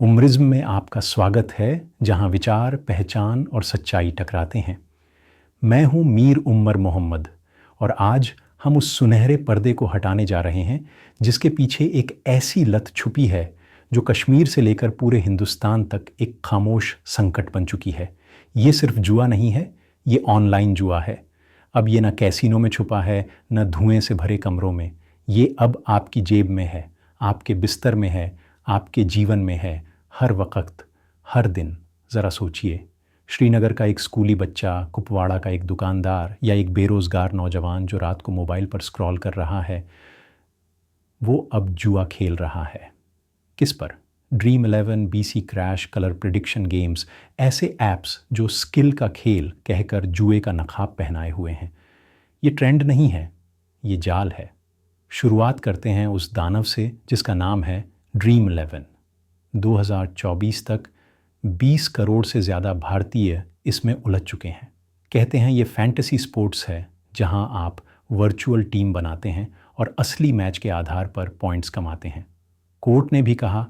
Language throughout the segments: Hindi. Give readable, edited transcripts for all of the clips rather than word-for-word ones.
उम्रिज्म में आपका स्वागत है, जहां विचार, पहचान और सच्चाई टकराते हैं। मैं हूं मीर उम्मर मोहम्मद और आज हम उस सुनहरे पर्दे को हटाने जा रहे हैं जिसके पीछे एक ऐसी लत छुपी है जो कश्मीर से लेकर पूरे हिंदुस्तान तक एक खामोश संकट बन चुकी है। ये सिर्फ जुआ नहीं है, ये ऑनलाइन जुआ है। अब ये न कैसीनो में छुपा है, न धुएं से भरे कमरों में। ये अब आपकी जेब में है, आपके बिस्तर में है, आपके जीवन में है, हर वक्त, हर दिन। ज़रा सोचिए, श्रीनगर का एक स्कूली बच्चा, कुपवाड़ा का एक दुकानदार या एक बेरोज़गार नौजवान जो रात को मोबाइल पर स्क्रॉल कर रहा है, वो अब जुआ खेल रहा है। किस पर? Dream11, BC crash, colour prediction games, ऐसे ऐप्स जो स्किल का खेल कहकर जुए का नकाब पहनाए हुए हैं। ये ट्रेंड नहीं है, ये जाल है। शुरुआत करते हैं उस दानव से जिसका नाम है Dream11। 2024 तक 20 करोड़ से ज़्यादा भारतीय इसमें उलझ चुके हैं। कहते हैं ये फैंटेसी स्पोर्ट्स है जहां आप वर्चुअल टीम बनाते हैं और असली मैच के आधार पर पॉइंट्स कमाते हैं। कोर्ट ने भी कहा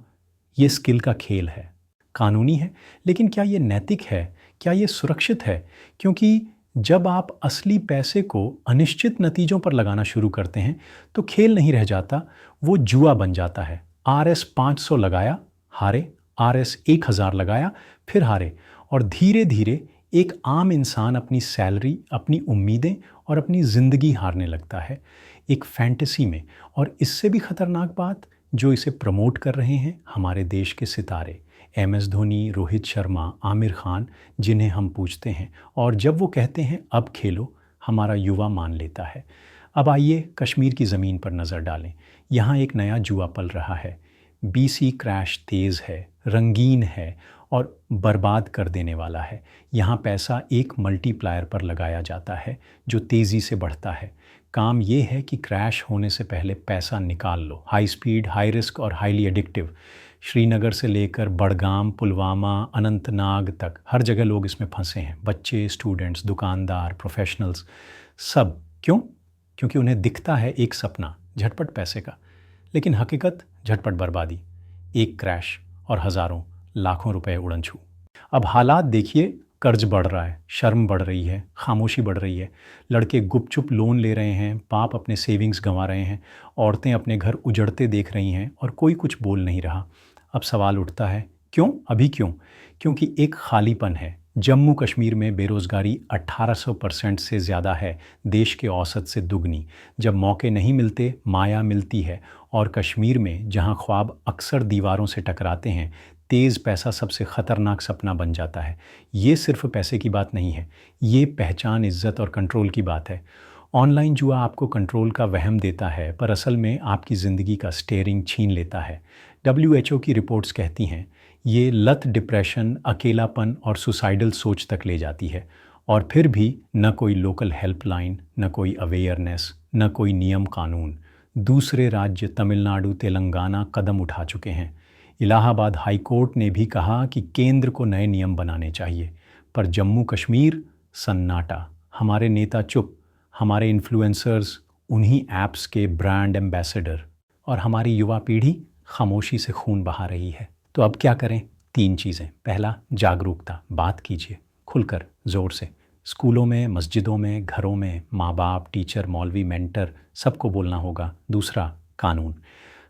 ये स्किल का खेल है, कानूनी है, लेकिन क्या ये नैतिक है? क्या ये सुरक्षित है? क्योंकि जब आप असली पैसे को अनिश्चित नतीजों पर लगाना शुरू करते हैं तो खेल नहीं रह जाता, वो जुआ बन जाता है। RS 500 लगाया, हारे, RS 1000 लगाया, फिर हारे, और धीरे धीरे एक आम इंसान अपनी सैलरी, अपनी उम्मीदें और अपनी ज़िंदगी हारने लगता है एक फैंटेसी में। और इससे भी ख़तरनाक बात, जो इसे प्रमोट कर रहे हैं हमारे देश के सितारे, MS धोनी, रोहित शर्मा, आमिर खान, जिन्हें हम पूछते हैं, और जब वो कहते हैं अब खेलो, हमारा युवा मान लेता है। अब आइए कश्मीर की ज़मीन पर नज़र डालें। यहाँ एक नया जुआ पल रहा है। BC क्रैश तेज़ है, रंगीन है और बर्बाद कर देने वाला है। यहाँ पैसा एक मल्टीप्लायर पर लगाया जाता है जो तेज़ी से बढ़ता है। काम ये है कि क्रैश होने से पहले पैसा निकाल लो। हाई स्पीड, हाई रिस्क और हाईली एडिक्टिव। श्रीनगर से लेकर बड़गाम, पुलवामा, अनंतनाग तक हर जगह लोग इसमें फंसे हैं। बच्चे, स्टूडेंट्स, दुकानदार, प्रोफेशनल्स, सब। क्यों? क्योंकि उन्हें दिखता है एक सपना, झटपट पैसे का, लेकिन हकीकत झटपट बर्बादी। एक क्रैश और हज़ारों, लाखों रुपए उड़न छू। अब हालात देखिए, कर्ज बढ़ रहा है, शर्म बढ़ रही है, खामोशी बढ़ रही है। लड़के गुपचुप लोन ले रहे हैं, बाप अपने सेविंग्स गंवा रहे हैं, औरतें अपने घर उजड़ते देख रही हैं और कोई कुछ बोल नहीं रहा। अब सवाल उठता है, क्यों? अभी क्यों? क्योंकि एक खालीपन है। जम्मू कश्मीर में बेरोज़गारी 1800% से ज़्यादा है, देश के औसत से दुगनी। जब मौके नहीं मिलते, माया मिलती है। और कश्मीर में जहां ख्वाब अक्सर दीवारों से टकराते हैं, तेज़ पैसा सबसे ख़तरनाक सपना बन जाता है। ये सिर्फ पैसे की बात नहीं है, ये पहचान, इज़्ज़त और कंट्रोल की बात है। ऑनलाइन जुआ आपको कंट्रोल का वहम देता है, पर असल में आपकी ज़िंदगी का स्टीयरिंग छीन लेता है। WHO की रिपोर्ट्स कहती हैं ये लत डिप्रेशन, अकेलापन और सुसाइडल सोच तक ले जाती है। और फिर भी न कोई लोकल हेल्पलाइन, न कोई अवेयरनेस, न कोई नियम कानून। दूसरे राज्य तमिलनाडु, तेलंगाना कदम उठा चुके हैं। इलाहाबाद हाई कोर्ट ने भी कहा कि केंद्र को नए नियम बनाने चाहिए, पर जम्मू कश्मीर सन्नाटा। हमारे नेता चुप, हमारे इन्फ्लुएंसर्स उन्हीं ऐप्स के ब्रांड एम्बेसडर, और हमारी युवा पीढ़ी खामोशी से खून बहा रही है। तो अब क्या करें? 3 चीज़ें। पहला, जागरूकता। बात कीजिए खुलकर, ज़ोर से। स्कूलों में, मस्जिदों में, घरों में, माँ बाप, टीचर, मौलवी, मेंटर, सबको बोलना होगा। दूसरा, कानून।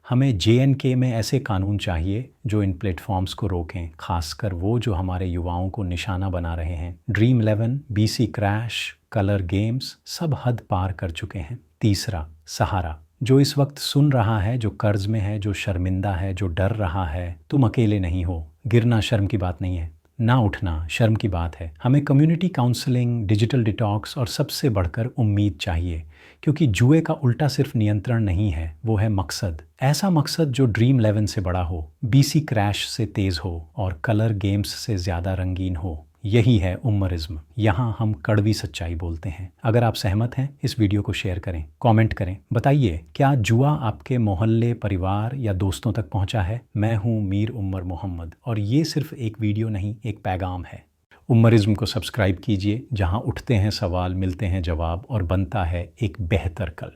हमें JNK में ऐसे कानून चाहिए जो इन प्लेटफॉर्म्स को रोकें, खासकर वो जो हमारे युवाओं को निशाना बना रहे हैं। Dream11, BC crash, colour games सब हद पार कर चुके हैं। तीसरा, सहारा। जो इस वक्त सुन रहा है, जो कर्ज में है, जो शर्मिंदा है, जो डर रहा है, तुम अकेले नहीं हो। गिरना शर्म की बात नहीं है, ना उठना शर्म की बात है। हमें कम्युनिटी काउंसलिंग, डिजिटल डिटॉक्स और सबसे बढ़कर उम्मीद चाहिए, क्योंकि जुए का उल्टा सिर्फ नियंत्रण नहीं है, वो है मकसद। ऐसा मकसद जो Dream11 से बड़ा हो, BC क्रैश से तेज़ हो और कलर गेम्स से ज़्यादा रंगीन हो। यही है उम्मरिज्म। यहाँ हम कड़वी सच्चाई बोलते हैं। अगर आप सहमत हैं, इस वीडियो को शेयर करें, कमेंट करें, बताइए क्या जुआ आपके मोहल्ले, परिवार या दोस्तों तक पहुँचा है? मैं हूँ मीर उम्मर मोहम्मद और ये सिर्फ एक वीडियो नहीं, एक पैगाम है। उम्मरिज्म को सब्सक्राइब कीजिए, जहाँ उठते हैं सवाल, मिलते हैं जवाब और बनता है एक बेहतर कल।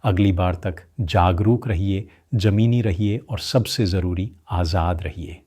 अगली बार तक जागरूक रहिए, ज़मीनी रहिए और सबसे ज़रूरी, आज़ाद रहिए।